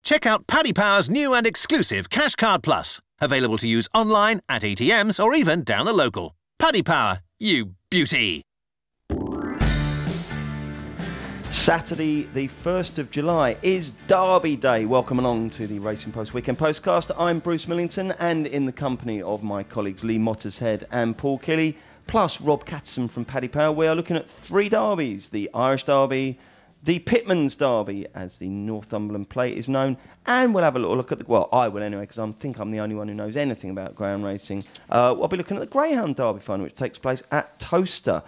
Check out Paddy Power's new and exclusive Cash Card Plus, available to use online, at ATMs or even down the local. Paddy Power, you beauty. Saturday, the 1st of July, is Derby Day. Welcome along to the Racing Post Weekend Postcast. I'm Bruce Millington, and in the company of my colleagues Lee Mottershead and Paul Kelly, plus Rob Catterson from Paddy Power, we are looking at 3 derbies: the Irish Derby, the Pitman's Derby, as the Northumberland Plate is known, and we'll have a little look at I will anyway, because I think I'm the only one who knows anything about greyhound racing. I'll be looking at the Greyhound Derby final, which takes place at Toaster.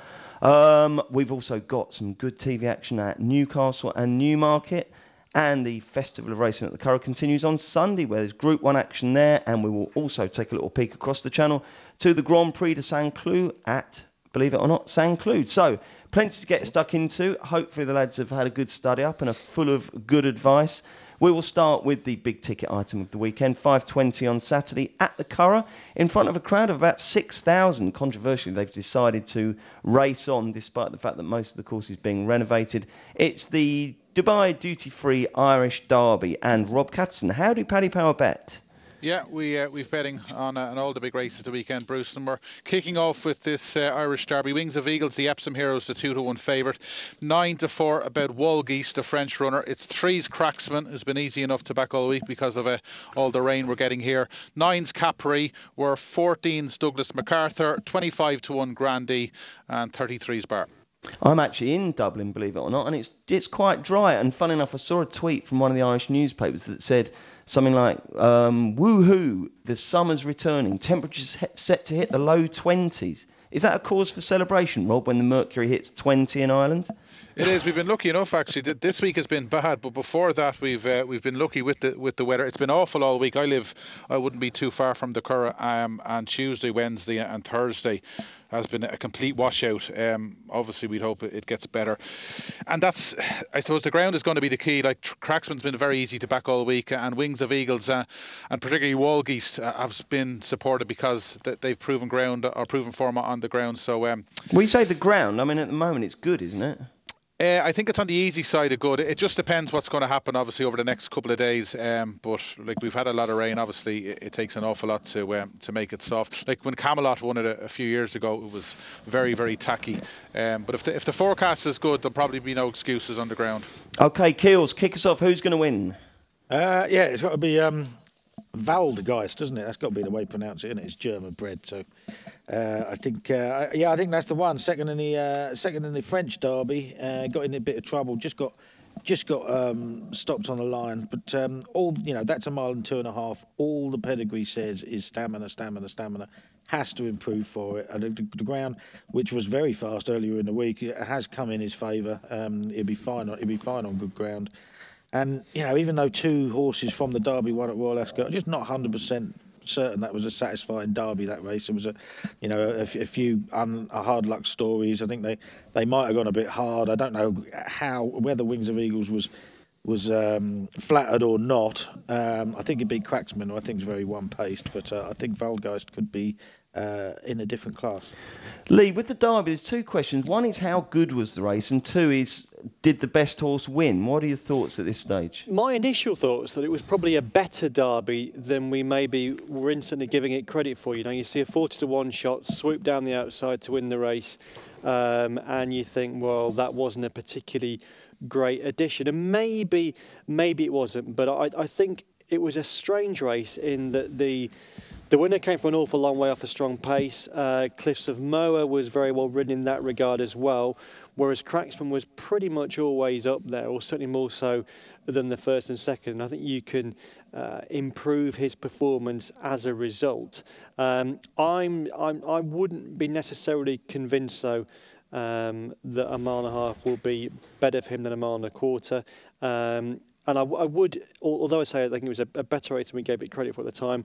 We've also got some good TV action at Newcastle and Newmarket, and the Festival of Racing at the Curragh continues on Sunday, where there's Group 1 action there, and we will also take a little peek across the channel to the Grand Prix de Saint-Cloud at, believe it or not, Saint-Cloud. So, plenty to get stuck into. Hopefully the lads have had a good study up and are full of good advice. We will start with the big ticket item of the weekend, 5:20 on Saturday at the Curragh, in front of a crowd of about 6,000. Controversially, they've decided to race on, despite the fact that most of the course is being renovated. It's the Dubai Duty-Free Irish Derby. And Rob Catterson, how do Paddy Power bet? Yeah, we've betting on all the big races the weekend, Bruce, and we're kicking off with this Irish Derby. Wings of Eagles, the Epsom Heroes, the 2-1 favourite. 9-4 about Walgeese, the French runner. It's 3's Cracksman, who's been easy enough to back all week because of all the rain we're getting here. 9's Capri, were 14's Douglas MacArthur, 25-1 Grandee, and 33's Bar. I'm actually in Dublin, believe it or not, and it's quite dry. And fun enough, I saw a tweet from one of the Irish newspapers that said something like, woohoo, the summer's returning, temperatures set to hit the low 20s. Is that a cause for celebration, Rob, when the mercury hits 20 in Ireland? It is. We've been lucky enough, actually. This week has been bad, but before that, we've been lucky with the weather. It's been awful all week. I wouldn't be too far from the Curragh, and Tuesday, Wednesday, and Thursday has been a complete washout. Obviously, we'd hope it gets better, and that's, I suppose, the ground is going to be the key. Like, Cracksman's been very easy to back all week, and Wings of Eagles, and particularly Walgeese, have been supported because they've proven form on the ground. So, well, you say the ground. I mean, at the moment, it's good, isn't it? I think it's on the easy side of good. It just depends what's going to happen, obviously, over the next couple of days. But like, we've had a lot of rain. Obviously, it takes an awful lot to make it soft. Like when Camelot won it a few years ago, it was very, very tacky. But if the forecast is good, there'll probably be no excuses on the ground. Okay, Keels, kick us off. Who's going to win? Yeah, it's got to be Valdegeist, doesn't it? That's got to be the way you pronounce it, isn't it? It's German bred, so I think that's the one. Second in the French Derby, got in a bit of trouble. Just got stopped on the line, but that's a mile and 2.5. All the pedigree says is stamina. Has to improve for it. The ground, which was very fast earlier in the week, it has come in his favour. He'll be fine on good ground. And, even though 2 horses from the Derby won at Royal Ascot, just not 100% certain that was a satisfying Derby, that race. There was a few hard luck stories. I think they might have gone a bit hard. I don't know whether Wings of Eagles was flattered or not. I think it beat Cracksman, who I think is very one-paced, but I think Valgeist could be in a different class. Lee, with the Derby, there's 2 questions. One is, how good was the race? And 2 is, did the best horse win? What are your thoughts at this stage? My initial thoughts that it was probably a better Derby than we maybe were instantly giving it credit for. You see a 40-1 shot swoop down the outside to win the race, and you think, well, that wasn't a particularly great addition. And maybe it wasn't, but I think it was a strange race in that the winner came from an awful long way off a strong pace. Cliffs of Moher was very well ridden in that regard as well, whereas Cracksman was pretty much always up there, or certainly more so than the first and second. And I think you can improve his performance as a result. I wouldn't be necessarily convinced, though, that a mile and a half will be better for him than a mile and a quarter. And I would, although I say I think it was a better race than we gave it credit for at the time,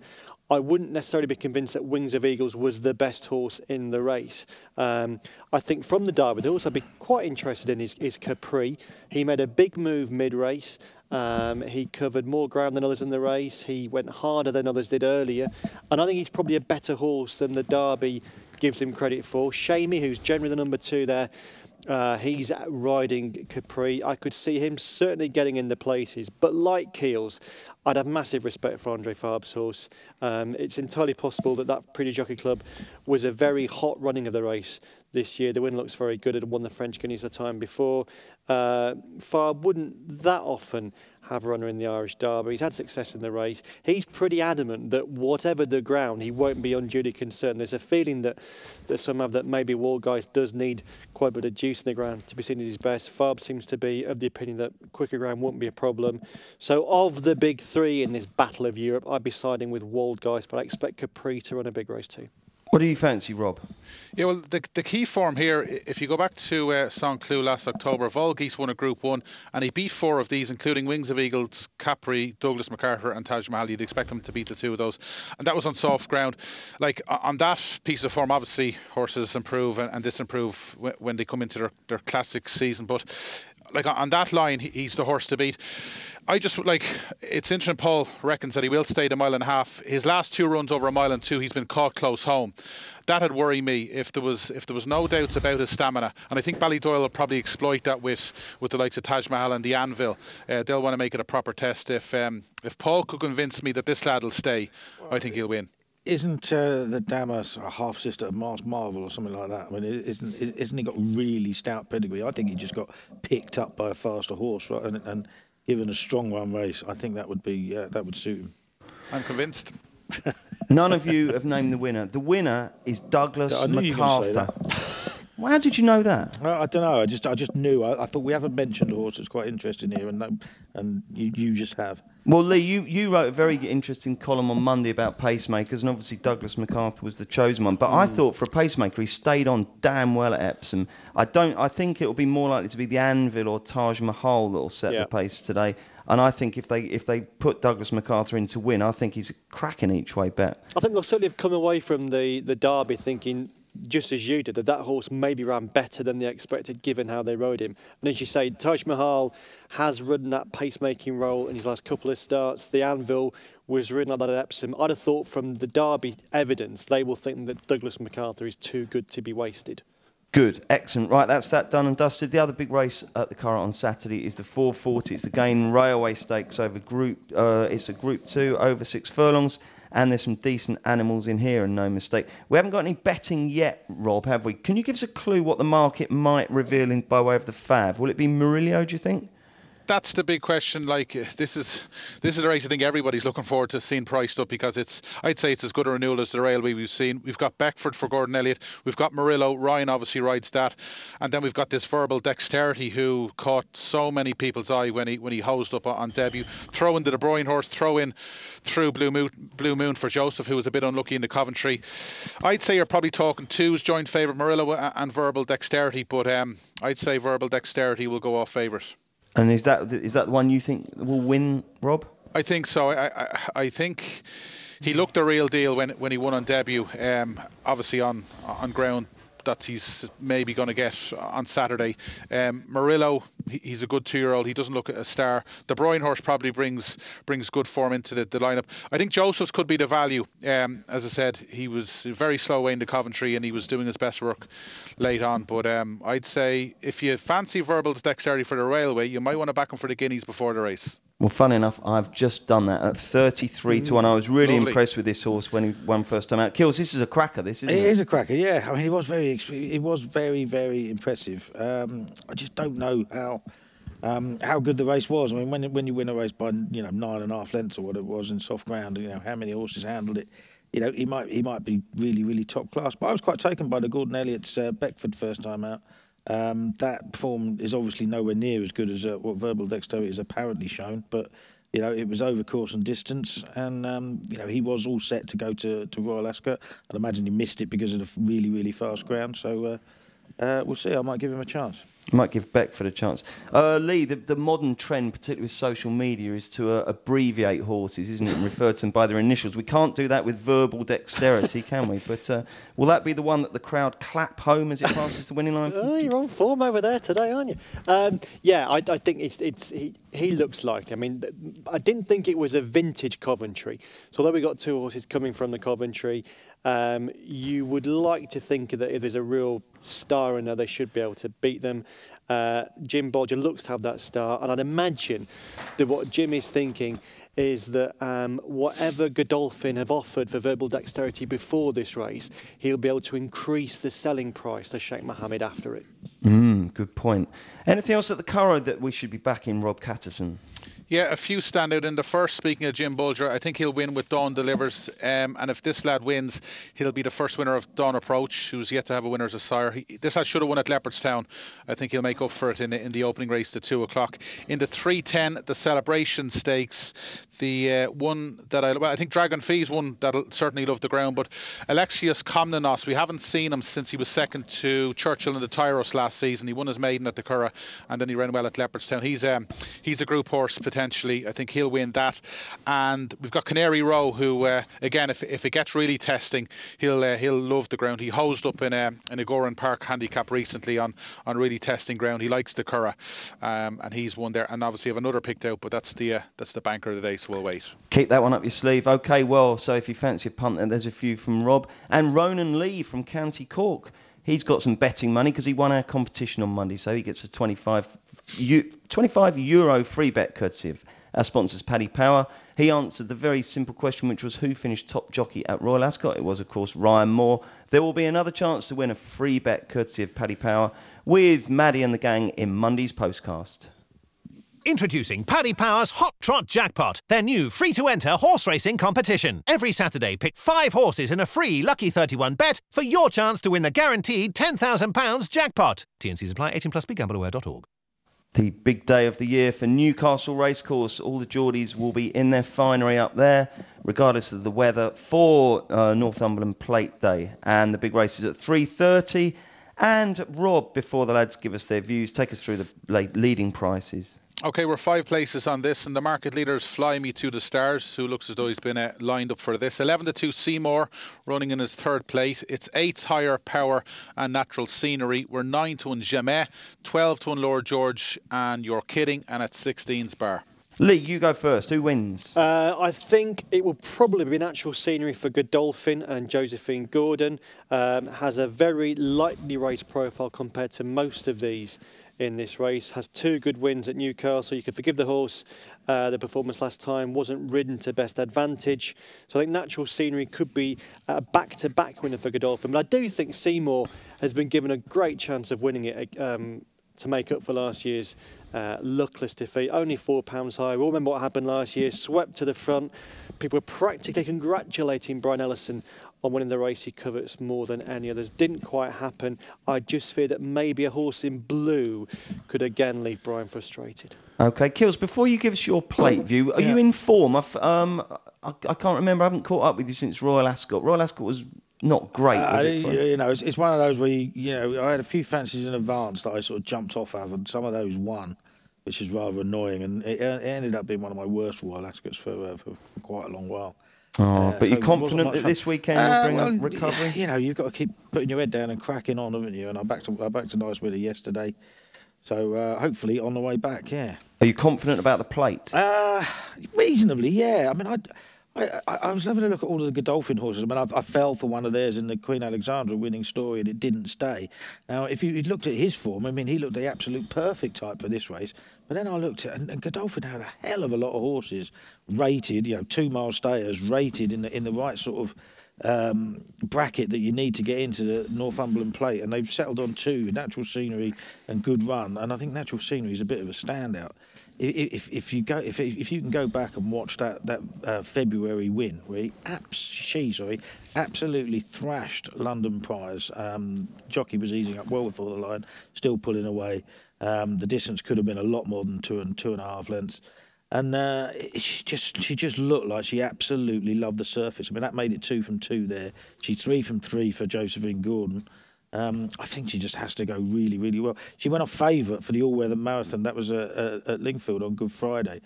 I wouldn't necessarily be convinced that Wings of Eagles was the best horse in the race. I think from the Derby, the horse I'd be quite interested in is Capri. He made a big move mid-race. He covered more ground than others in the race. He went harder than others did earlier. And I think he's probably a better horse than the Derby gives him credit for. Shamey, who's generally the number 2 there, He's riding Capri. I could see him certainly getting in the places. But like Keels, I'd have massive respect for Andre Farb's horse. It's entirely possible that Prix du Jockey Club was a very hot running of the race this year. The win looks very good. It had won the French Guineas the time before. Farb wouldn't that often have a runner in the Irish Derby. He's had success in the race. He's pretty adamant that whatever the ground, he won't be unduly concerned. There's a feeling that some have that maybe Waldgeist does need quite a bit of juice in the ground to be seen at his best. Farb seems to be of the opinion that quicker ground won't be a problem. So of the big three in this Battle of Europe, I'd be siding with Waldgeist, but I expect Capri to run a big race too. What do you fancy, Rob? Yeah, well, the key form here, if you go back to Saint-Cloud last October, Volgeese won a Group 1 and he beat 4 of these, including Wings of Eagles, Capri, Douglas MacArthur and Taj Mahal. You'd expect him to beat the 2 of those. And that was on soft ground. Like, on that piece of form, obviously, horses improve and disimprove when they come into their classic season. But like on that line, he's the horse to beat. I just it's interesting. Paul reckons that he will stay the 1.5 miles. His last 2 runs over 1.2 miles, he's been caught close home. That'd worry me if there was no doubts about his stamina. And I think Ballydoyle will probably exploit that with the likes of Taj Mahal and the Anvil. They'll want to make it a proper test. If Paul could convince me that this lad will stay, I think he'll win. Isn't the Dammer a half sister of Mars Marvel or something like that? I mean, isn't he got really stout pedigree? I think he just got picked up by a faster horse, right? And given a strong run race, I think that would suit him. I'm convinced. None of you have named the winner. The winner is Douglas MacArthur. Well, how did you know that? I don't know. I just knew. I thought we haven't mentioned a horse that's quite interesting here, and you just have. Well, Lee, you wrote a very interesting column on Monday about pacemakers, and obviously Douglas MacArthur was the chosen one. But I thought for a pacemaker, he stayed on damn well at Epsom. I think it will be more likely to be the Anvil or Taj Mahal that will set the pace today. And I think if they put Douglas MacArthur in to win, I think he's a cracking each way bet. I think they'll certainly have come away from the Derby thinking, just as you did, that horse maybe ran better than they expected given how they rode him. And as you say, Taj Mahal has ridden that pacemaking role in his last couple of starts. The Anvil was ridden like that at Epsom. I'd have thought from the Derby evidence, they will think that Douglas MacArthur is too good to be wasted. Good, excellent. Right, that's that done and dusted. The other big race at the Curragh on Saturday is the 440. It's the Gain Railway Stakes over it's a Group 2 over 6 furlongs. And there's some decent animals in here, and no mistake. We haven't got any betting yet, Rob, have we? Can you give us a clue what the market might reveal by way of the Fav? Will it be Murillo, do you think? That's the big question. Like, this is a race I think everybody's looking forward to seeing priced up, because I'd say it's as good a renewal as the Railway we've seen. We've got Beckford for Gordon Elliott. We've got Murillo. Ryan obviously rides that, and then we've got this Verbal Dexterity who caught so many people's eye when he hosed up on debut. Throw in the De Bruyne horse. Throw in through Blue Moon for Joseph, who was a bit unlucky in the Coventry. I'd say you're probably talking 2's joint favourite Murillo and Verbal Dexterity, but I'd say Verbal Dexterity will go off favourite. And is that the one you think will win, Rob? I think so. I think he looked the real deal when he won on debut. Obviously on ground that he's maybe going to get on Saturday. Murillo, he's a good 2-year-old. He doesn't look a star. The Bruyne horse probably brings good form into the lineup. I think Joseph's could be the value. As I said, he was very slow away in the Coventry and he was doing his best work late on. But I'd say if you fancy Verbal's Dexterity for the Railway, you might want to back him for the Guineas before the race. Well, fun enough, I've just done that at 33 to 1. I was really impressed with this horse when he won first time out. Kills, this is a cracker, isn't it? It is a cracker, yeah. I mean, he was very, very impressive. I just don't know how good the race was. I mean, when you win a race by 9.5 lengths or what it was in soft ground, how many horses handled it. He might be really, really top class. But I was quite taken by the Gordon Elliott's Beckford first time out. That form is obviously nowhere near as good as what Verbal Dexterity has apparently shown, but it was over course and distance, and he was all set to go to Royal Ascot. I'd imagine he missed it because of the really, really fast ground, so we'll see. I might give him a chance. Might give Beckford a chance. Lee, the modern trend, particularly with social media, is to abbreviate horses, isn't it, and refer to them by their initials. We can't do that with Verbal Dexterity, can we? But will that be the one that the crowd clap home as it passes the winning line? Oh, you're on form over there today, aren't you? Yeah, I think he looks like. I mean, I didn't think it was a vintage Coventry. So although we got 2 horses coming from the Coventry, You would like to think that if there's a real star in there, they should be able to beat them. Jim Bolger looks to have that star, and I'd imagine that what Jim is thinking is that whatever Godolphin have offered for verbal dexterity before this race, he'll be able to increase the selling price to Sheikh Mohammed after it. Good point. Anything else at the Curragh that we should be backing, Rob Catterson? Yeah, a few stand out in the first. Speaking of Jim Bolger, I think he'll win with Dawn Delivers. And if this lad wins, he'll be the first winner of Dawn Approach, who's yet to have a winner as a sire. This lad should have won at Leopardstown. I think he'll make up for it in the opening race at 2 o'clock. In the 3:10, the Celebration Stakes, the one that I think Dragon Fee's one that'll certainly love the ground, but Alexios Komnenos, we haven't seen him since he was second to Churchill in the Tyros last season. He won his maiden at the Curragh, and then he ran well at Leopardstown. He's a group horse potentially. I think he'll win that. And we've got Canary Row, who again, if it gets really testing, he'll love the ground. He hosed up in a Goran Park handicap recently on really testing ground. He likes the Curragh, and he's won there. And obviously have another picked out, but that's the banker of the day, so we'll wait. Keep that one up your sleeve. Okay, well, so if you fancy a punt, then there's a few from Rob. And Ronan Lee from County Cork. He's got some betting money because he won our competition on Monday, so he gets a €25 free bet courtesy of our sponsors, Paddy Power. He answered the very simple question, which was who finished top jockey at Royal Ascot. It was, of course, Ryan Moore. There will be another chance to win a free bet courtesy of Paddy Power with Maddie and the gang in Monday's Postcast. Introducing Paddy Power's Hot Trot Jackpot, their new free-to-enter horse racing competition. Every Saturday, pick 5 horses in a free Lucky 31 bet for your chance to win the guaranteed £10,000 jackpot. T&Cs apply. 18+. BeGambleAware.org. The big day of the year for Newcastle Racecourse. All the Geordies will be in their finery up there, regardless of the weather, for Northumberland Plate Day. And the big race is at 3:30. And Rob, before the lads give us their views, take us through the leading prices. Okay, we're 5 places on this, and the market leader is Fly Me to the Stars, who looks as though he's been lined up for this. 11-2 Seymour, running in his 3rd plate. It's 8's Higher Power and Natural Scenery. We're 9-1 Jamais, 12-1 Lord George, and You're Kidding, and at 16's Bar. Lee, you go first. Who wins? I think it will probably be Natural Scenery for Godolphin, and Josephine Gordon has a very lightly raced profile compared to most of these in this race. Has 2 good wins at Newcastle. You can forgive the horse. The performance last time wasn't ridden to best advantage. So I think Natural Scenery could be a back-to-back winner for Godolphin. But I do think Seymour has been given a great chance of winning it to make up for last year's luckless defeat. Only £4 high. We all remember what happened last year. Swept to the front. People were practically congratulating Brian Ellison on winning the race he covets more than any others. Didn't quite happen. I just fear that maybe a horse in blue could again leave Brian frustrated. Okay, Kills, before you give us your plate view, are you in form? I can't remember. I haven't caught up with you since Royal Ascot. Royal Ascot was not great, was it? It's one of those where, I had a few fancies in advance that I sort of jumped off of, and some of those won, which is rather annoying. And it ended up being one of my worst Royal Ascots for quite a long while. But so you're confident that this weekend will bring a recovery? You've got to keep putting your head down and cracking on, haven't you? And I backed to nice with it yesterday. So hopefully on the way back, yeah. Are you confident about the plate? Reasonably, yeah. I mean, I was having a look at all of the Godolphin horses. I mean, I fell for one of theirs in the Queen Alexandra winning story, and it didn't stay. Now, if you looked at his form, I mean, he looked the absolute perfect type for this race. But then I looked at, and Godolphin had a hell of a lot of horses rated, 2 mile stayers rated in the right sort of bracket that you need to get into the Northumberland Plate, and they've settled on 2, Natural Scenery and Good Run. And I think Natural Scenery is a bit of a standout. If you can go back and watch that February win where she absolutely thrashed London Prize. Jockey was easing up well before the line, still pulling away. The distance could have been a lot more than 2 and 2.5 lengths. And she just looked like she absolutely loved the surface. I mean, that made it 2 from 2 there. She's 3 from 3 for Josephine Gordon. I think she just has to go really, really well. She went off favourite for the all-weather marathon. That was at Lingfield on Good Friday.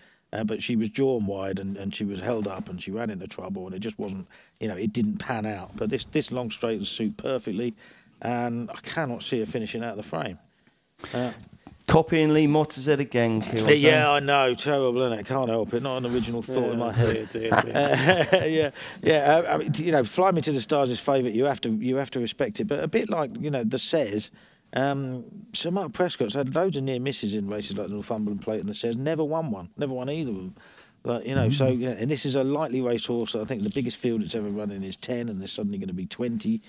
But she was drawn wide and she was held up and she ran into trouble, and it just wasn't, it didn't pan out. But this long straight will suit perfectly, and I cannot see her finishing out of the frame. Copying Lee Mottershead again, Kills. Yeah, I know. Terrible, isn't it? Can't help it. Not an original thought in my head. Yeah. I mean, Fly Me to the Stars is favourite. You have to respect it. But a bit like the Says. Sir Mark Prescott's had loads of near misses in races like the Northumberland Plate and the Says. Never won either of them. But and this is a lightly raced horse. I think the biggest field it's ever running is 10, and there's suddenly going to be 20.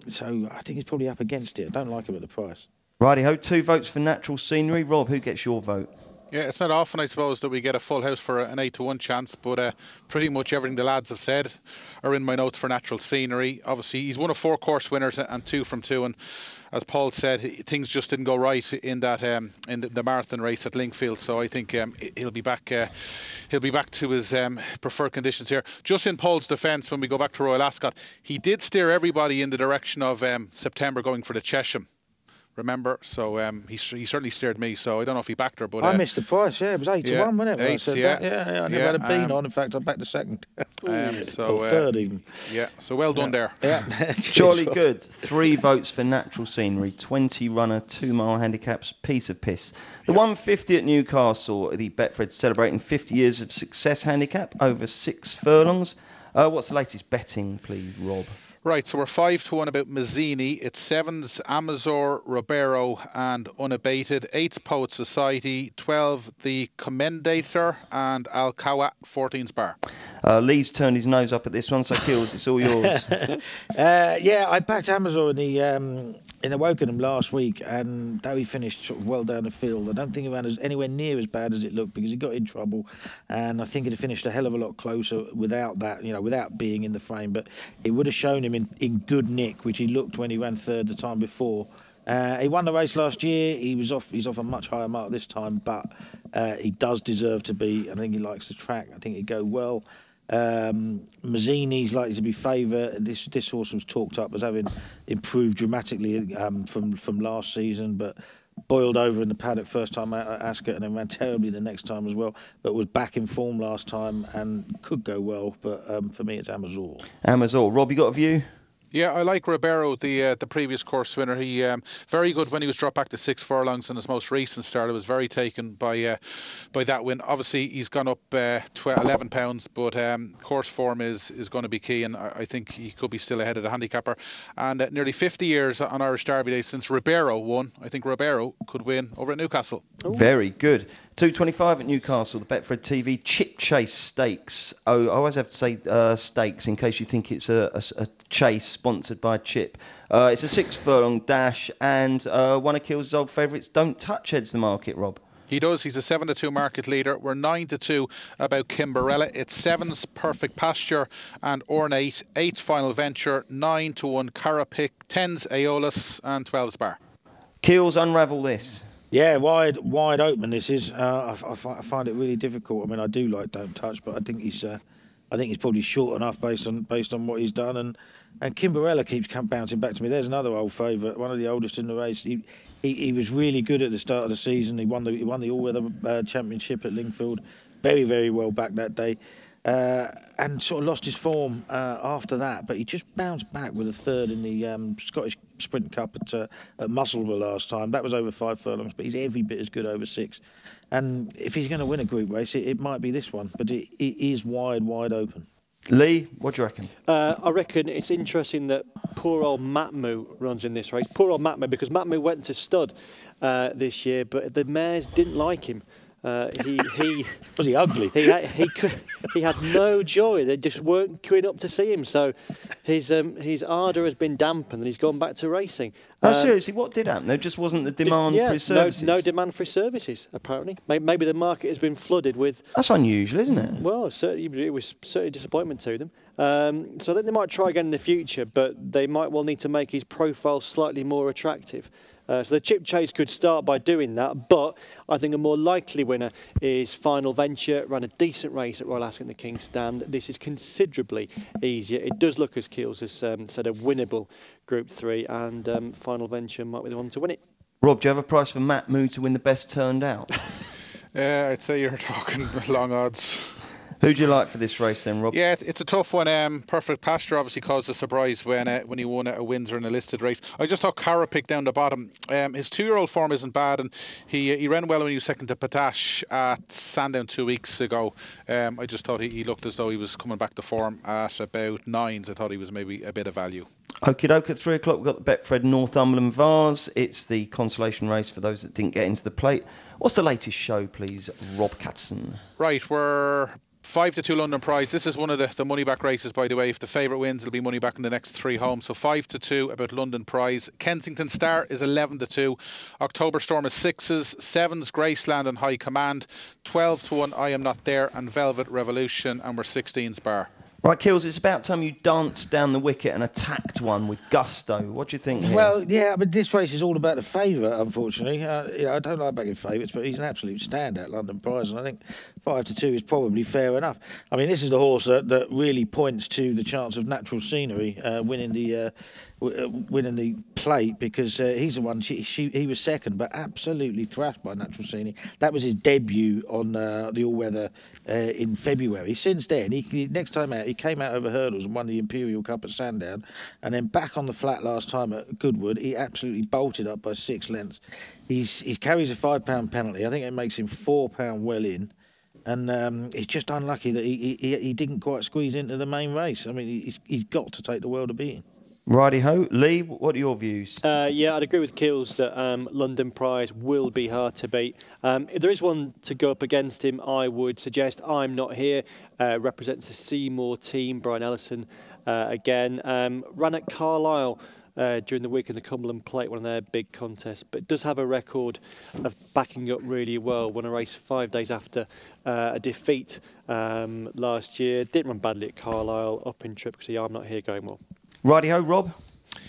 So I think it's probably up against it. I don't like him at the price. Righty-ho, 2 votes for Natural Scenery. Rob, who gets your vote? Yeah, it's not often, I suppose, that we get a full house for an 8-1 chance, but pretty much everything the lads have said are in my notes for Natural Scenery. Obviously, he's one of 4 course winners and 2 from 2, and as Paul said, things just didn't go right in that in the marathon race at Linkfield. So I think he'll be back to his preferred conditions here. Just in Paul's defence, when we go back to Royal Ascot, he did steer everybody in the direction of September going for the Chesham. Remember, so he certainly steered me. So I don't know if he backed her, but I missed the price. Yeah, it was 8-1, wasn't it? 8, yeah. I never had a bean on. In fact, I backed the second, or third even. Yeah, so well done there. Yeah, surely good. 3 votes for Natural Scenery. 20 runner, 2 mile handicaps. Piece of piss. The 150 at Newcastle. The Betfred celebrating 50 years of success handicap over 6 furlongs. What's the latest betting, please, Rob? Right, so we're 5-1 about Mazzini. It's 7's Amazor, Ribeiro and Unabated. 8's Poet Society. 12 The Commendator and Alcawa, 14's Bar. Lee's turned his nose up at this one, so Kills, it's all yours. I backed Amazor in the Wokenham last week, and though he finished sort of well down the field, I don't think he ran anywhere near as bad as it looked, because he got in trouble, and I think he'd have finished a hell of a lot closer without that, without being in the frame. But it would have shown him in good nick, which he looked when he ran third the time before. He won the race last year. He's off a much higher mark this time, but he does deserve to be. I think he likes the track. I think he'd go well. Mazzini's likely to be favourite. This horse was talked up as having improved dramatically from last season, but boiled over in the paddock first time out at Ascot and then ran terribly the next time as well, but was back in form last time and could go well. But for me, it's Amazor. Rob, you got a view? Yeah, I like Ribeiro, the previous course winner. He very good when he was dropped back to 6 furlongs in his most recent start. I was very taken by that win. Obviously, he's gone up 11 pounds, but course form is going to be key, and I think he could be still ahead of the handicapper. And nearly 50 years on Irish Derby Day since Ribeiro won. I think Ribeiro could win over at Newcastle. Ooh. Very good. 2.25 at Newcastle, the Betfred TV Chip Chase Stakes. Oh, I always have to say stakes in case you think it's a chase sponsored by Chip. It's a 6 furlong dash, and one of Kills' old favourites, Don't Touch, heads the market, Rob. He does. He's a 7-2 market leader. We're 9-2 about Kimberella. It's 7's Perfect Pasture and Ornate. 8's Final Venture. 9-1 Carapic. 10's Aeolus and 12's Bar. Kills, unravel this. Yeah, wide open. This is. I find it really difficult. I mean, I do like Don't Touch, but I think he's probably short enough based on what he's done. And Kimberella keeps bouncing back to me. There's another old favourite, one of the oldest in the race. He was really good at the start of the season. He won the all-weather championship at Lingfield, very, very well back that day, and sort of lost his form after that. But he just bounced back with a third in the Scottish Sprint Cup at Musselburgh last time. That was over 5 furlongs, but he's every bit as good over 6. And if he's going to win a group race, it might be this one, but it is wide open. Lee, what do you reckon? I reckon it's interesting that poor old Matmu runs in this race. Poor old Matmu, because Matmu went to stud this year, but the mares didn't like him. He was he ugly? He had no joy. They just weren't queuing up to see him. So his ardour has been dampened, and he's gone back to racing. Seriously, what did happen? There just wasn't the demand for his services. No demand for his services. Apparently, maybe the market has been flooded with. That's unusual, isn't it? Well, certainly it was certainly a disappointment to them. So I think they might try again in the future, but they might well need to make his profile slightly more attractive. So the Chip Chase could start by doing that, but I think a more likely winner is Final Venture. Ran a decent race at Royal Ascot in the King's Stand. This is considerably easier. It does look, as Keels has said, a winnable Group 3, and Final Venture might be the one to win it. Rob, do you have a price for Matmu to win the best turned out? I'd say you're talking long odds. Who do you like for this race then, Rob? Yeah, it's a tough one. Perfect Pasture obviously caused a surprise when he won a Windsor in a listed race. I just thought Curragh picked down the bottom. His 2-year-old form isn't bad, and he ran well when he was second to Potash at Sandown 2 weeks ago. I just thought he looked as though he was coming back to form at about 9s. I thought he was maybe a bit of value. Okie doke, at 3 o'clock we've got the Betfred Northumberland Vase. It's the consolation race for those that didn't get into the plate. What's the latest show, please, Rob Catson? Right, we're 5-2 London Prize. This is one of the money back races, by the way. If the favourite wins, it'll be money back in the next 3 homes. So 5-2 about London Prize. Kensington Star is 11-2. October Storm is 6s. 7s Graceland and High Command. 12-1 I Am Not There and Velvet Revolution. And we're 16s bar. Right, Kills, it's about time you danced down the wicket and attacked one with gusto. What do you think here? Well, yeah, but this race is all about the favourite, unfortunately. I don't like backing favourites, but he's an absolute standout, London Prize, and I think 5-2 is probably fair enough. I mean, this is the horse that really points to the chance of Natural Scenery winning the plate, because he's the one. He was second, but absolutely thrashed by Natural Scenery. That was his debut on the all-weather in February. Since then, he next time out, he came out over hurdles and won the Imperial Cup at Sandown, and then back on the flat last time at Goodwood, he absolutely bolted up by 6 lengths. He carries a £5 penalty. I think it makes him £4 well in. And he's just unlucky that he didn't quite squeeze into the main race. I mean, he's got to take the world a beating. Righty-ho. Lee, what are your views? Yeah, I'd agree with Kills that London Prize will be hard to beat. If there is one to go up against him, I would suggest I'm Not Here. Represents the Seymour team. Brian Ellison again. Ran at Carlisle during the week in the Cumberland Plate, one of their big contests, but does have a record of backing up really well. Won a race 5 days after a defeat last year. Didn't run badly at Carlisle. Up in trip, because I'm Not Here going well. Righty-ho, Rob?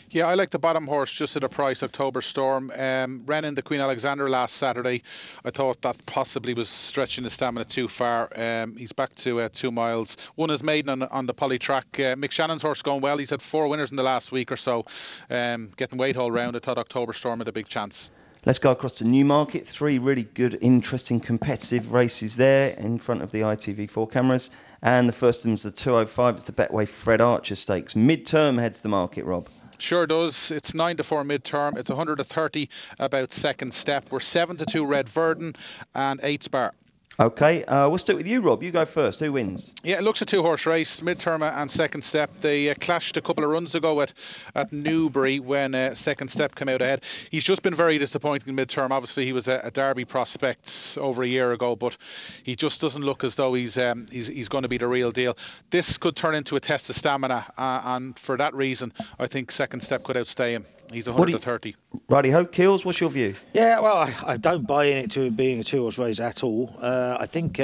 Yeah, I like the bottom horse just at a price, October Storm. Ran in the Queen Alexandra last Saturday. I thought that possibly was stretching his stamina too far. He's back to 2 miles. Won his maiden on the poly track. Mick Shannon's horse going well. He's had 4 winners in the last week or so. Getting weight all round. I thought October Storm had a big chance. Let's go across to Newmarket. 3 really good, interesting, competitive races there in front of the ITV4 cameras. And the first of them is the 205. It's the Betway Fred Archer Stakes. Midterm heads the market, Rob. Sure does. It's 9-4 midterm. It's 130 about second step. We're 7-2 Red Verdon and 8 Spar. OK, we'll stick with you, Rob. You go first. Who wins? Yeah, it looks a 2-horse race, midterm and second step. They clashed a couple of runs ago at Newbury when second step came out ahead. He's just been very disappointing in midterm. Obviously, he was a Derby prospect over a year ago, but he just doesn't look as though he's going to be the real deal. This could turn into a test of stamina, and for that reason, I think second step could outstay him. He's 130. Righty-ho, Kills, what's your view? Yeah, well, I don't buy in it to being a 2-horse race at all. I think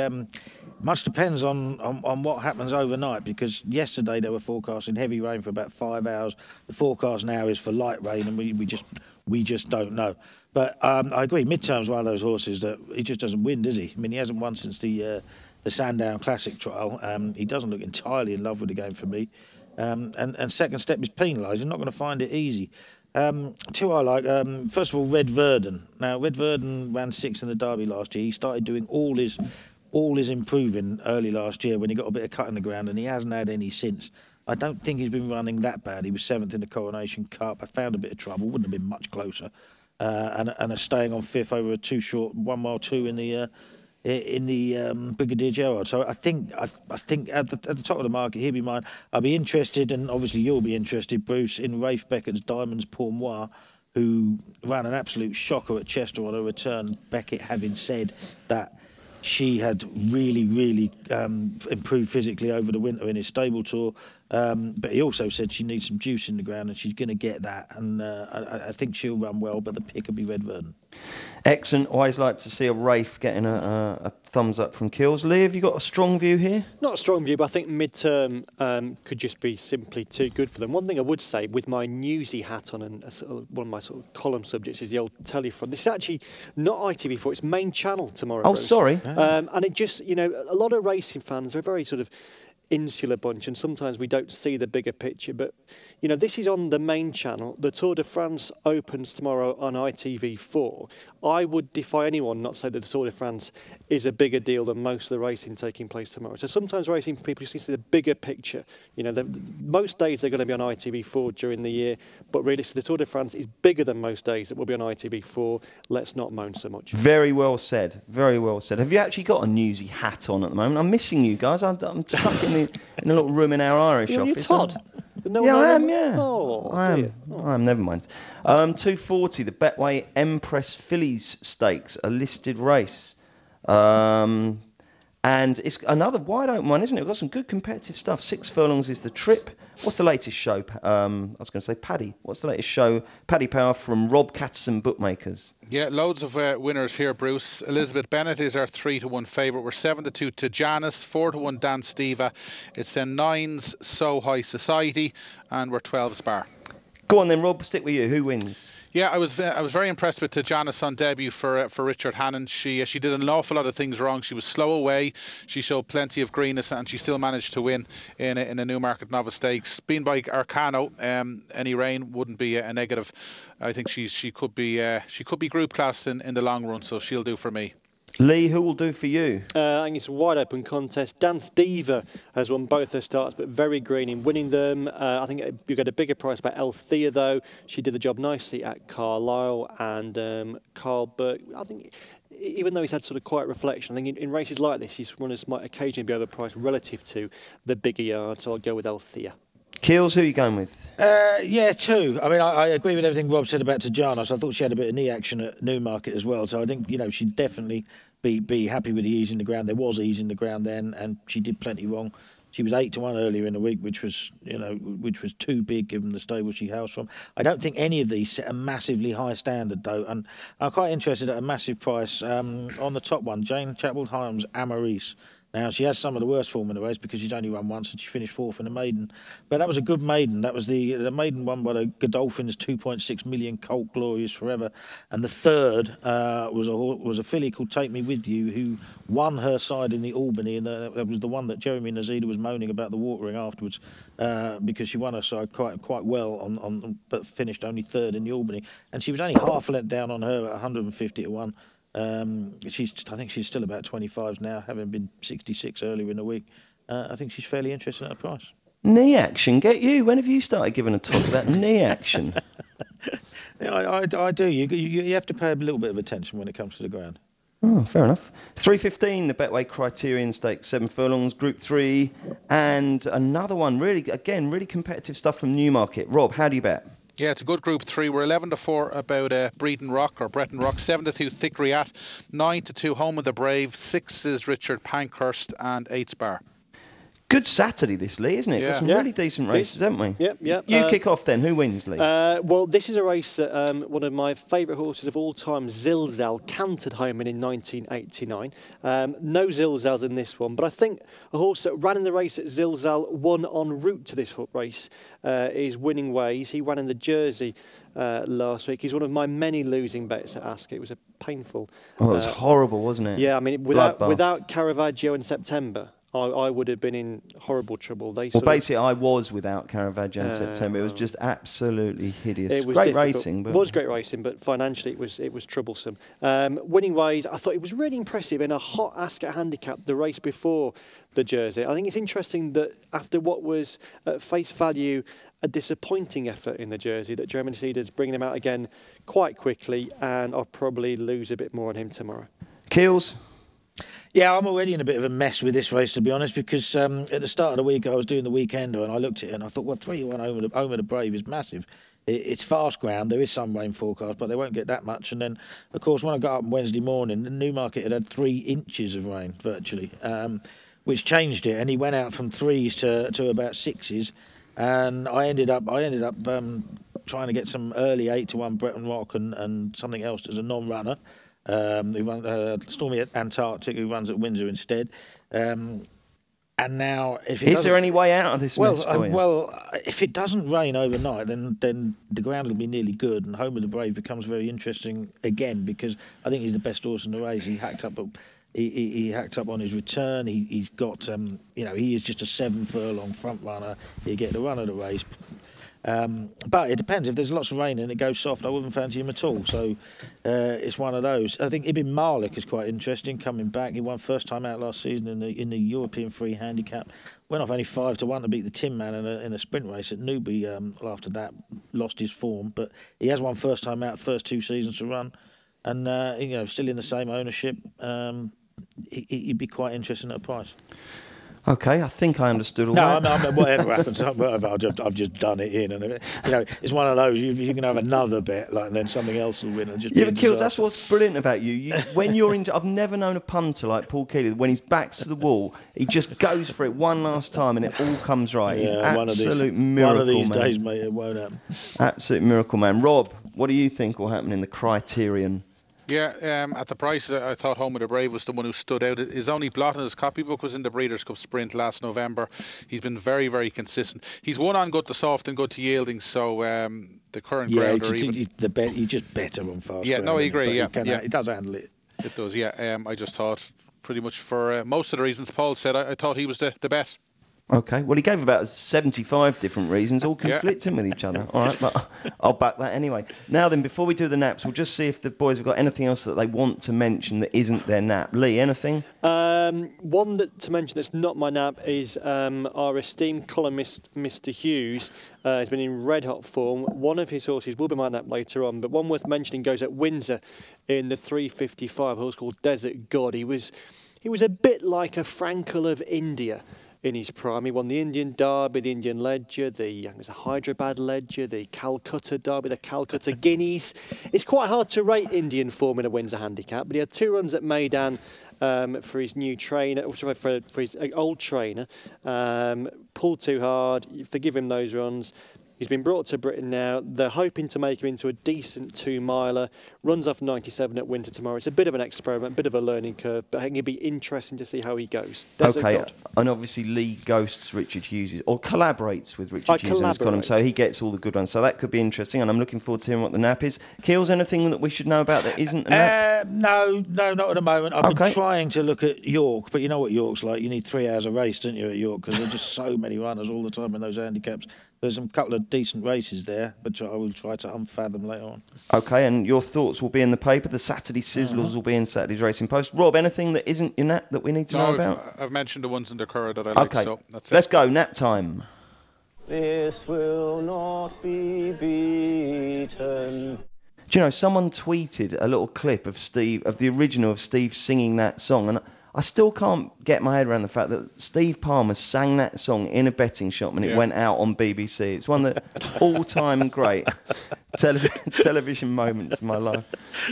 much depends on what happens overnight, because yesterday they were forecasting heavy rain for about 5 hours. The forecast now is for light rain, and we just don't know. But I agree, Midterm's one of those horses that he just doesn't win, does he? I mean, he hasn't won since the Sandown Classic trial. He doesn't look entirely in love with the game for me. And second step is penalised. You're not going to find it easy. 2 I like. First of all, Red Verdon. Now, Red Verdon ran 6 in the Derby last year. He started doing all his improving early last year when he got a bit of cut in the ground, and he hasn't had any since. I don't think he's been running that bad. He was 7th in the Coronation Cup. I found a bit of trouble. Wouldn't have been much closer. And a staying on 5th over a 2 short 1 mile 2 in the Brigadier Gerard. So I think at the top of the market, he'll be mine. I'll be interested, and obviously you'll be interested, Bruce, in Rafe Beckett's Diamonds Pour Moi, who ran an absolute shocker at Chester on her return. Beckett having said that she had really improved physically over the winter in his stable tour. But he also said she needs some juice in the ground, and she's going to get that. And I think she'll run well, but the pick will be Red Verdon. Excellent. Always like to see a Rafe getting a thumbs up from Kills. Lee, have you got a strong view here? Not a strong view, but I think midterm could just be simply too good for them. One thing I would say, with my newsy hat on, and one of my sort of column subjects is the old telefront. This is actually not ITV4, it's main channel tomorrow. Oh, Bruce. sorry. And it just, a lot of racing fans are very sort of insular bunch, and sometimes we don't see the bigger picture. But, this is on the main channel. The Tour de France opens tomorrow on ITV4. I would defy anyone not to say that the Tour de France is a bigger deal than most of the racing taking place tomorrow. So sometimes racing people just need to see the bigger picture. Most days they're going to be on ITV4 during the year, but realistically the Tour de France is bigger than most days that will be on ITV4. Let's not moan so much. Very well said. Very well said. Have you actually got a Newsy hat on at the moment? I'm missing you guys. I'm stuck in a little room in our Irish office. You're Todd. I am. Yeah, Oh, I am. I am. Never mind. 240, the Betway Empress Fillies Stakes, a listed race. And it's another wide open one, isn't it? We've got some good competitive stuff. 6 furlongs is the trip. What's the latest show? I was going to say Paddy. What's the latest show? Paddy Power from Rob Catterson Bookmakers. Yeah, loads of winners here, Bruce. Elizabeth Bennett is our 3-1 favourite. We're 7-2 to Janice, 4-1 Dan Steva. It's then 9's So High Society, and we're 12's Bar. Go on then, Rob. Stick with you. Who wins? Yeah, I was very impressed with Janice on debut for Richard Hannon. She did an awful lot of things wrong. She was slow away. She showed plenty of greenness, and she still managed to win in a Newmarket Novice Stakes. Being by Arcano, any rain wouldn't be a negative. I think she could be group class in the long run, so she'll do for me. Lee, who will do for you? I think it's a wide open contest. Dan Steva has won both her starts, but very green in winning them. I think you get a bigger price by Althea, though. She did the job nicely at Carlisle, and Carl Burke, I think, even though he's had sort of quiet reflection, I think in races like this, his runners might occasionally be overpriced relative to the bigger yard, so I'll go with Althea. Keels, who are you going with? Yeah, 2. I mean, I agree with everything Rob said about Tajanos. I thought she had a bit of knee action at Newmarket as well. So I think, she'd definitely be happy with the ease in the ground. There was ease in the ground then, and she did plenty wrong. She was 8-1 earlier in the week, which was too big given the stable she hails from. I don't think any of these set a massively high standard, though. And I'm quite interested at a massive price on the top one, Jane Chapel-Hyams Amaris. Now, she has some of the worst form in the race because she's only run once and she finished 4th in the maiden. But that was a good maiden. That was the maiden won by the Godolphins 2.6 million Colt Glorious Forever. And the third was a filly called Take Me With You, who won her side in the Albany. And that was the one that Jeremy Nazida was moaning about the watering afterwards because she won her side quite well, but finished only 3rd in the Albany. And she was only half a length down on her at 150-1. I think she's still about 25s now, having been 66 earlier in the week. I think she's fairly interesting at a price. Knee action, get you. When have you started giving a toss about knee action? Yeah, I do. You have to pay a little bit of attention when it comes to the ground. Oh, fair enough. 3:15, the Betway Criterion Stakes, 7 furlongs, Group 3, and another one. Really competitive stuff from Newmarket. Rob, how do you bet? Yeah, it's a good Group 3. We're 11-4 about Breton Rock, 7-2 Thick Riat, 9-2 Home of the Brave, 6 is Richard Pankhurst, and 8's Bar. Good Saturday this, Lee, isn't it? Yeah. Got some really decent races, haven't we? Yep. You kick off then. Who wins, Lee? Well, this is a race that one of my favourite horses of all time, Zilzal, cantered home in 1989. No Zilzals in this one, but I think a horse that ran in the race at Zilzal, won en route to this race, is Winning Ways. He ran in the Jersey last week. He's one of my many losing bets at Ascot. It was a painful... it was horrible, wasn't it? Yeah, I mean, without Caravaggio in September, I would have been in horrible trouble. Basically, I was without Caravaggio in September. It was just absolutely hideous. It was great racing, but... It was great racing, but financially it was troublesome. Winning Ways, I thought it was really impressive in a hot Ascot handicap the race before the Jersey. I think it's interesting that after what was at face value a disappointing effort in the Jersey, that Jeremy Seeders bringing him out again quite quickly, and I'll probably lose a bit more on him tomorrow. Keels? Yeah, I'm already in a bit of a mess with this race, to be honest, because at the start of the week I was doing the weekender and I looked at it and I thought, well, 3-1 Home of the Brave is massive. It's fast ground. There is some rain forecast, but they won't get that much. And then, of course, when I got up on Wednesday morning, the Newmarket had 3 inches of rain, virtually, which changed it. And he went out from 3s to about 6s. And I ended up trying to get some early 8-1 Breton Rock and something else as a non-runner. Who run Stormy Antarctic, who runs at Windsor instead. And now, is there any way out of this mess for you? Well, if it doesn't rain overnight, then the ground will be nearly good, and Home of the Brave becomes very interesting again, because I think he's the best horse in the race. He hacked up He hacked up on his return. He's got, he is just a 7 furlong front runner. He'll get the run of the race. But it depends. If there's lots of rain and it goes soft, I wouldn't fancy him at all. So it's one of those. I think Ibn Malik is quite interesting coming back. He won first time out last season in the European Free Handicap. Went off only 5-1 to beat the Tin Man in a sprint race at Newbury. After that, lost his form. But he has won first time out, first 2 seasons to run. And, still in the same ownership. He'd be quite interesting at a price. Okay, I think I understood all that. No, whatever happens, I've just done it in, and it's one of those. You can have another bet, and then something else will win. Yeah, but Kills, that's what's brilliant about you. When you're in, I've never known a punter like Paul Keeley. When his back's to the wall, he just goes for it one last time, and it all comes right. He's absolute miracle, one of these man. days, mate, it won't happen. Absolute miracle, man. Rob, what do you think will happen in the Criterion? Yeah, at the price, I thought Home of the Brave was the one who stood out. His only blot in his copybook was in the Breeders' Cup Sprint last November. He's been very, very consistent. He's won on good to soft and good to yielding, so the current ground are even... He's just better on fast. Yeah, no, I agree, He does handle it. It does, yeah. I just thought, pretty much for most of the reasons Paul said, I thought he was the bet. Okay, well, he gave about 75 different reasons, all conflicting with each other. All right, but I'll back that anyway. Now then, before we do the naps, we'll just see if the boys have got anything else that they want to mention that isn't their nap. Lee, anything? One to mention that's not my nap is our esteemed columnist, Mr. Hughes. Has been in red-hot form. One of his horses will be my nap later on, but one worth mentioning goes at Windsor in the 355, a horse called Desert God. He was a bit like a Frankel of India in his prime. He won the Indian Derby, the Indian Ledger, it was a Hyderabad Ledger, the Calcutta Derby, the Calcutta Guineas. It's quite hard to rate Indian form in a Windsor handicap, but he had 2 runs at Maidan for his new trainer, for his old trainer. Pulled too hard, forgive him those runs. He's been brought to Britain now. They're hoping to make him into a decent 2-miler. Runs off 97 at Winter tomorrow. It's a bit of an experiment, a bit of a learning curve, but I think it'd be interesting to see how he goes. Okay, and obviously Lee ghosts Richard Hughes, or collaborates with Richard Hughes in his column, so he gets all the good ones. So that could be interesting, and I'm looking forward to hearing what the nap is. Keels, anything that we should know about that isn't a nap? No, not at the moment. I've been trying to look at York, but you know what York's like. You need 3 hours a race, don't you, at York? Because there's just so many runners all the time in those handicaps. There's a couple of decent races there, but I will try to unfathom later on. Okay, and your thoughts will be in the paper. The Saturday Sizzlers will be in Saturday's Racing Post. Rob, anything that isn't your nap that we need to know about? I've mentioned the ones in the Curragh that I like, so that's it. Let's go, nap time. This will not be beaten. Do you know, someone tweeted a little clip of the original of Steve singing that song, and I still can't get my head around the fact that Steve Palmer sang that song in a betting shop and it went out on BBC. It's one of the all-time great television moments in my life.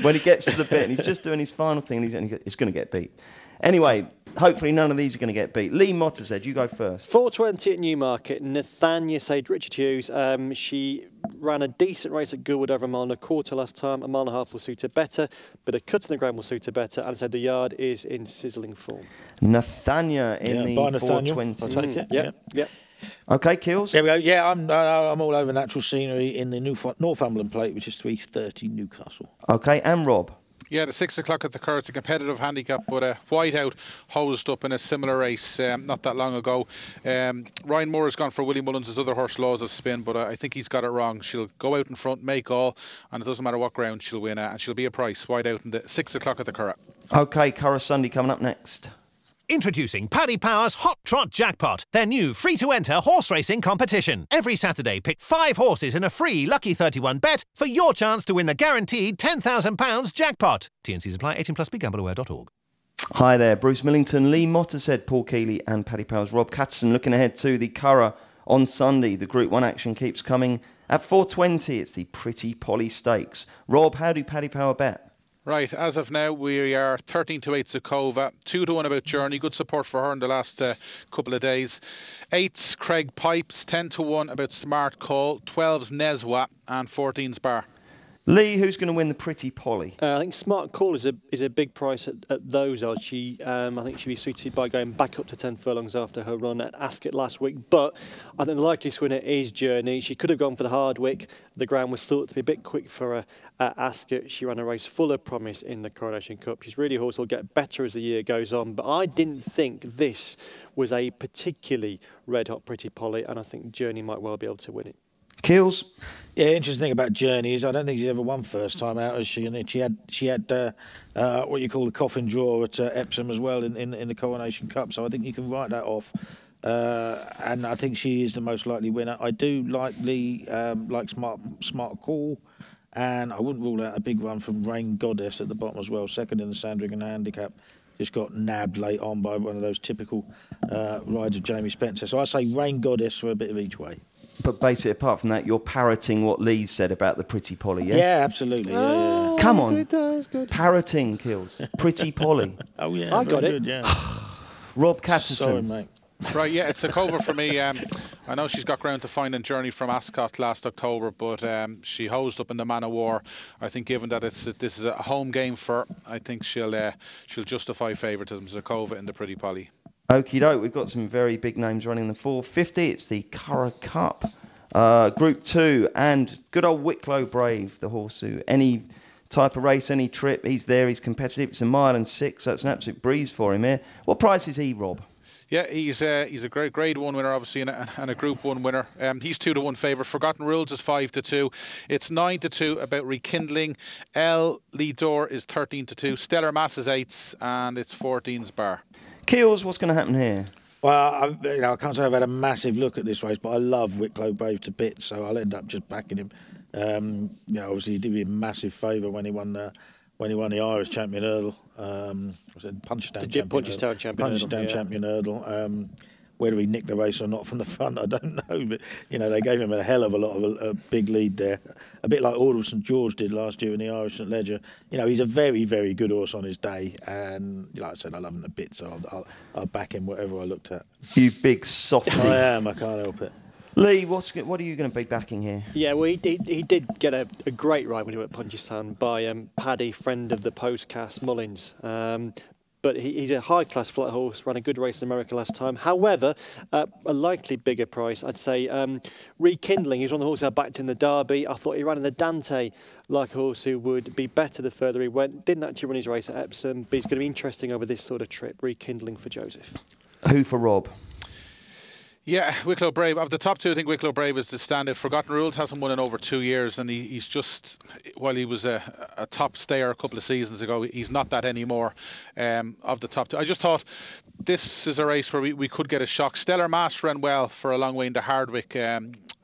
When he gets to the bit and he's just doing his final thing and it's going to get beat. Anyway, hopefully none of these are going to get beat. Lee Mottershead, you go first. 4:20 at Newmarket. Nathania said Richard Hughes. She ran a decent race at Goodwood over a mile and a quarter last time. A mile and a half will suit her better, but a cut in the ground will suit her better. And I said the yard is in sizzling form. Nathania in the 4:20. I'll take it. Yeah. Okay, Kills. There we go. Yeah, I'm all over natural scenery in the Northumberland Plate, which is 3:30 Newcastle. Okay, and Rob. Yeah, the 6 o'clock at the Curragh. It's a competitive handicap, but Whiteout hosed up in a similar race not that long ago. Ryan Moore has gone for Willie Mullins' other horse, Laws of Spin, but I think he's got it wrong. She'll go out in front, make all, and it doesn't matter what ground she'll win at, and she'll be a price. Whiteout in the 6 o'clock at the Curragh. Okay, Curragh Sunday coming up next. Introducing Paddy Power's Hot Trot Jackpot, their new free-to-enter horse racing competition. Every Saturday, pick 5 horses in a free Lucky 31 bet for your chance to win the guaranteed £10,000 jackpot. T&Cs apply. 18+. BeGambleAware.org. Hi there, Bruce Millington, Lee Mottershead, Paul Keeley and Paddy Power's Rob Catterson looking ahead to the Curragh on Sunday. The Group 1 action keeps coming. At 4:20, it's the Pretty Polly Stakes. Rob, how do Paddy Power bet? Right, as of now, we are 13-8 Zakova, 2-1 about Journey. Good support for her in the last couple of days. 8's Craig Pipes, 10-1 about Smart Call, 12's Neswa, and 14's Bar. Lee, who's going to win the Pretty Polly? I think Smart Call is a big price at those odds. I think she'll be suited by going back up to 10 furlongs after her run at Ascot last week. But I think the likeliest winner is Journey. She could have gone for the Hardwick. The ground was thought to be a bit quick for her at Ascot. She ran a race full of promise in the Coronation Cup. She's really a horse who'll get better as the year goes on. But I didn't think this was a particularly red-hot Pretty Polly, and I think Journey might well be able to win it. Keels? Yeah, interesting thing about Journey is I don't think she's ever won first time out, has she? And she had what you call the coffin draw at Epsom as well in the Coronation Cup. So I think you can write that off. And I think she is the most likely winner. I do like Lee, like Smart Call, and I wouldn't rule out a big run from Rain Goddess at the bottom as well. Second in the Sandringham Handicap. Just got nabbed late on by one of those typical rides of Jamie Spencer. So I say Rain Goddess for a bit of each way. But basically, apart from that, you're parroting what Lee said about the Pretty Polly, yes? Yeah, absolutely. Yeah. Come on. Good. Parroting, Kills. Pretty Polly. Oh, yeah. I got it. Good, yeah. Rob Catterson. Sorry, mate. Right, yeah, it's a cover for me. I know she's got ground to find in Journey from Ascot last October, but she hosed up in the Man of War. I think given that this is a home game for her, I think she'll justify favouritism as a cover in the Pretty Polly. Okie doke, we've got some very big names running the 450. It's the Curragh Cup, Group 2, and good old Wicklow Brave, the horse who any type of race, any trip, he's there, he's competitive. It's a 1 and 6, so it's an absolute breeze for him here. What price is he, Rob? Yeah, he's a great Grade 1 winner, obviously, and a Group 1 winner. He's 2-1 favourite. Forgotten Rules is 5-2. It's 9-2 about Rekindling. El Lidor is 13-2. Stellar Mass is 8s, and it's 14's bar. Keels, what's going to happen here? Well, I can't say I've had a massive look at this race, but I love Wicklow Brave to bits, so I'll end up just backing him. Obviously he did me a massive favour when he won the Irish Champion Hurdle. Punchestown Champion Hurdle. Whether he nicked the race or not from the front, I don't know. But, they gave him a hell of a lot of a big lead there. A bit like Order of St George did last year in the Irish St Leger. He's a very, very good horse on his day. And, like I said, I love him a bit, so I'll back him whatever I looked at. You big softy. I am, I can't help it. Lee, what are you going to be backing here? Yeah, well, he did get a great ride when he went at Punchestown by Paddy, friend of the Postcast, Mullins. But he's a high-class flat horse, ran a good race in America last time. However, a likely bigger price, I'd say. Rekindling, he's one of the horses I backed in the Derby. I thought he ran in the Dante like a horse who would be better the further he went. Didn't actually run his race at Epsom, but he's going to be interesting over this sort of trip. Rekindling for Joseph. Who for Rob? Yeah, Wicklow Brave. Of the top two, I think Wicklow Brave is the standout. Forgotten Rules hasn't won in over 2 years, and he's just, while he was a top stayer a couple of seasons ago, he's not that anymore. Of the top two, I just thought this is a race where we could get a shock. Stellar Mass ran well for a long way into Hardwick.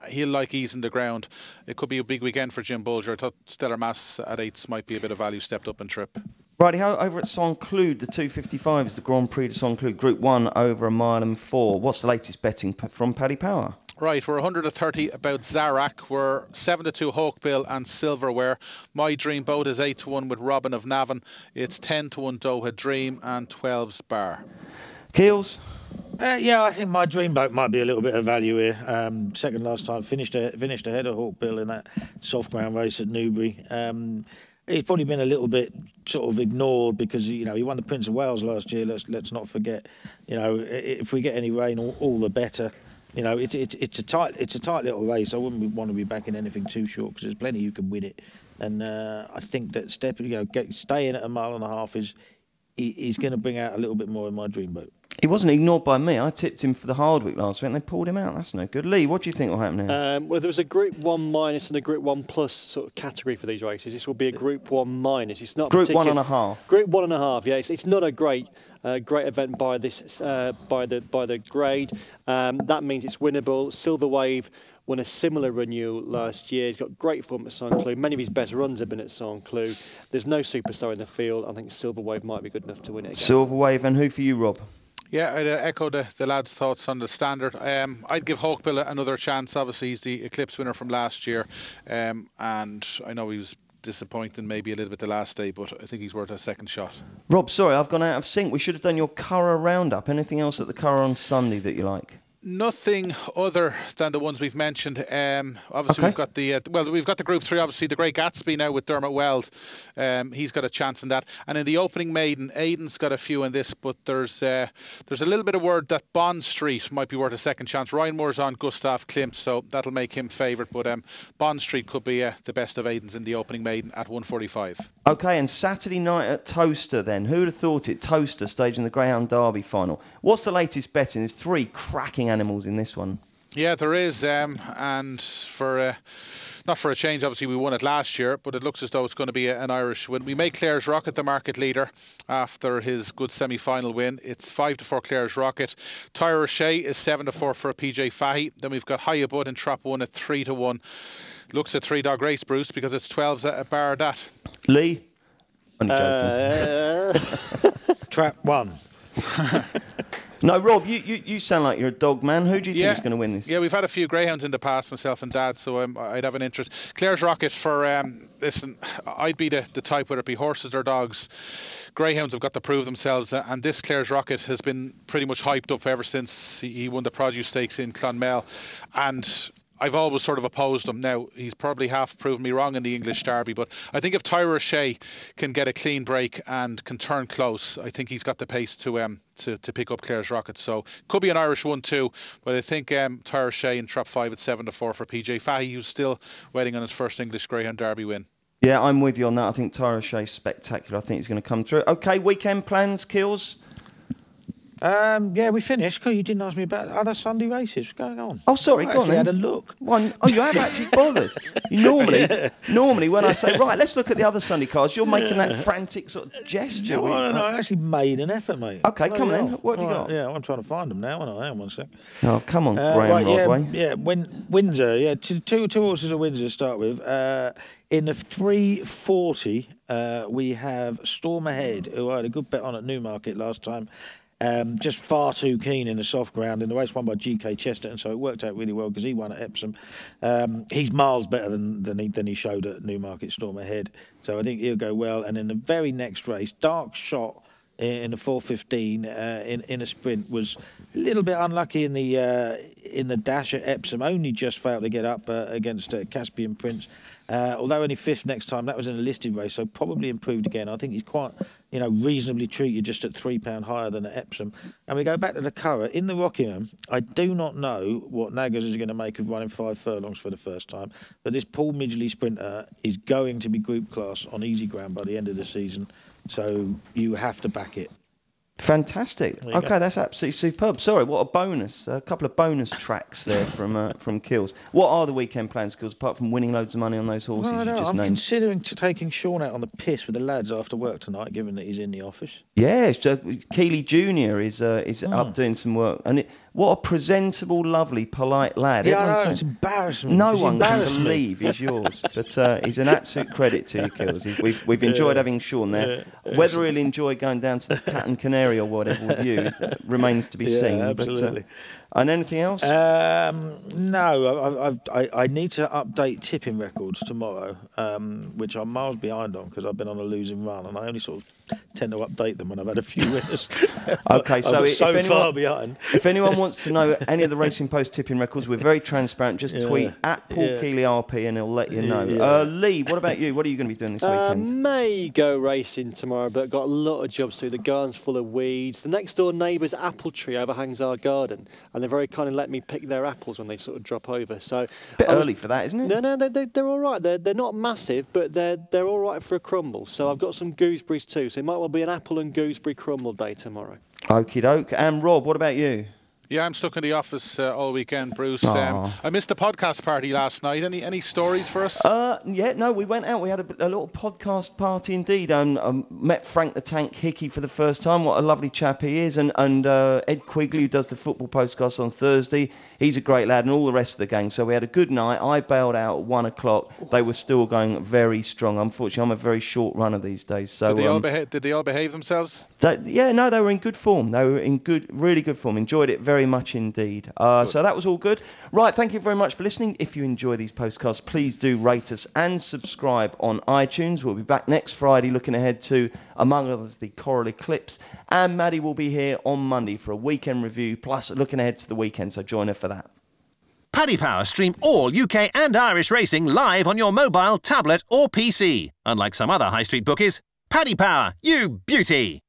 He'll like easing the ground. It could be a big weekend for Jim Bulger. I thought Stellar Mass at 8s might be a bit of value, stepped up and trip. Righty ho, over at Saint-Cloud, the 255 is the Grand Prix de Saint-Cloud, Group 1 over 1 mile and 4. What's the latest betting from Paddy Power? Right, we're 130 about Zarak. We're 7-2 Hawkbill and Silverware. My Dream Boat is 8-1 with Robin of Navan. It's 10-1 Doha Dream and 12's Bar. Keels? I think My Dream Boat might be a little bit of value here. Second last time, finished ahead of Hawkbill in that soft ground race at Newbury. He's probably been a little bit sort of ignored because he won the Prince of Wales last year. Let's not forget. If we get any rain, all the better. It's a tight little race. I wouldn't want to be backing anything too short because there's plenty who can win it. And I think that staying at 1.5 miles is going to bring out a little bit more in My Dream Boat. He wasn't ignored by me. I tipped him for the Hardwick last week and they pulled him out. That's no good. Lee, what do you think will happen here? Well, there was a Group 1 minus and a Group 1 plus sort of category for these races. This will be a Group 1 minus. It's not Group 1.5. Group 1.5. Yeah, it's not a great event by this by the grade. That means it's winnable. Silver Wave won a similar renewal last year. He's got great form at Saint-Cloud. Many of his best runs have been at Saint-Cloud. There's no superstar in the field. I think Silver Wave might be good enough to win it again. Silver Wave, and who for you, Rob? Yeah, I'd echo the lads' thoughts on the standard. I'd give Hawkbill another chance. Obviously, he's the Eclipse winner from last year. And I know he was disappointing maybe a little bit the last day, but I think he's worth a second shot. Rob, sorry, I've gone out of sync. We should have done your Curragh roundup. Anything else at the Curragh on Sunday that you like? Nothing other than the ones we've mentioned. Obviously, we've got the Group 3. Obviously, the Great Gatsby now with Dermot Weld. He's got a chance in that. And in the opening maiden, Aidan's got a few in this, but there's a little bit of word that Bond Street might be worth a second chance. Ryan Moore's on Gustav Klimt, so that'll make him favourite. But Bond Street could be the best of Aidan's in the opening maiden at 145. Okay, and Saturday night at Toaster then. Who would have thought it? Toaster staging the Greyhound Derby final. What's the latest betting? There's 3 cracking animals in this one. Yeah, there is, and for not for a change, obviously we won it last year, but it looks as though it's going to be an Irish win. We make Clare's Rocket the market leader after his good semi-final win. It's 5-4 Clare's Rocket. Tyre O'Shea is 7-4 for a PJ Fahey. Then we've got Hiya Bud in Trap 1 at 3-1. Looks at 3-dog race, Bruce, because it's 12s at a bar that. Lee? Only joking. Trap 1. No, Rob, you sound like you're a dog man. Who do you think is going to win this? Yeah, we've had a few Greyhounds in the past, myself and Dad, so I'd have an interest. Clare's Rocket for, listen, I'd be the type, whether it be horses or dogs. Greyhounds have got to prove themselves, and this Clare's Rocket has been pretty much hyped up ever since he won the Produce Stakes in Clonmel, and I've always sort of opposed him. Now, he's probably half proven me wrong in the English Derby, but I think if Tyre O'Shea can get a clean break and can turn close, I think he's got the pace to pick up Clare's Rocket. So, could be an Irish one too, but I think Tyre O'Shea in Trap 5 at 7-4 for PJ Fahey, who's still waiting on his first English Greyhound Derby win. Yeah, I'm with you on that. I think Tyre O'Shea's spectacular. I think he's going to come through. Okay, weekend plans, Kills? Yeah, we finished. You didn't ask me about other Sunday races. What's going on? Oh, sorry, go on then. I had a look. Oh, you have actually bothered. Normally when I say, right, let's look at the other Sunday cards, you're making that frantic sort of gesture. No, I actually made an effort, mate. Okay, come on then. What have you got? Yeah, I'm trying to find them now, and I am one sec. Oh, come on, Graham Rodway. Yeah, Windsor. Yeah, two horses at Windsor to start with. In the 340, we have Storm Ahead, who I had a good bet on at Newmarket last time. Just far too keen in the soft ground. In the race won by GK Chesterton, so it worked out really well because he won at Epsom. He's miles better than he showed at Newmarket Storm Ahead, so I think he'll go well. And in the very next race, Dark Shot in the 4:15 in a sprint was a little bit unlucky in the dash at Epsom. Only just failed to get up against Caspian Prince. Although only 5th next time, that was in a listed race, so probably improved again. I think he's quite, reasonably treated, just at £3 higher than at Epsom. And we go back to the Curragh. In the Rockingham, I do not know what Naggers is going to make of running 5 furlongs for the first time, but this Paul Midgley sprinter is going to be group class on easy ground by the end of the season, so you have to back it. Fantastic. Okay, that's absolutely superb. Sorry, what a bonus. A couple of bonus tracks there from Kills. What are the weekend plans, Kills, apart from winning loads of money on those horses you just I'm named? considering taking Sean out on the piss with the lads after work tonight, given that he's in the office. Yeah, Keeley Jr. is up doing some work. And what a presentable, lovely, polite lad. Yeah, I know, it's embarrassing. No one can believe he's yours. But he's an absolute credit to you, Kills. We've enjoyed having Sean there. Whether he'll enjoy going down to the Cat and Canary or whatever with you remains to be seen. Absolutely. But, and anything else? No, I need to update tipping records tomorrow, which I'm miles behind on because I've been on a losing run, and I only sort of tend to update them when I've had a few winners. Okay, so far behind. If anyone wants to know any of the Racing Post tipping records, we're very transparent. Just tweet at Paul Keeley RP and he'll let you know. Lee, what about you? What are you going to be doing this weekend? May go racing tomorrow, but got a lot of jobs to do. The garden's full of weeds. The next door neighbour's apple tree overhangs our garden, and they very kindly let me pick their apples when they sort of drop over. So bit early for that, isn't it? No, they're all right. They're not massive, but they're all right for a crumble. So I've got some gooseberries too. So it might well be an apple and gooseberry crumble day tomorrow. Okie doke. And Rob, what about you? Yeah, I'm stuck in the office all weekend, Bruce. I missed the podcast party last night. Any stories for us? We went out. We had a little podcast party indeed. Met Frank the Tank Hickey for the first time. What a lovely chap he is. And Ed Quigley, who does the football postcast on Thursday. He's a great lad, and all the rest of the gang. So we had a good night. I bailed out at 1 o'clock. They were still going very strong. Unfortunately, I'm a very short runner these days. So did they all behave themselves? They were in good form. They were in really good form. Enjoyed it very, very much indeed. So that was all good. Right, thank you very much for listening. If you enjoy these postcasts, please do rate us and subscribe on iTunes. We'll be back next Friday looking ahead to, among others, the Coral Eclipse. And Maddie will be here on Monday for a weekend review, plus looking ahead to the weekend, so join her for that. Paddy Power stream all UK and Irish racing live on your mobile, tablet or PC. Unlike some other high street bookies, Paddy Power, you beauty!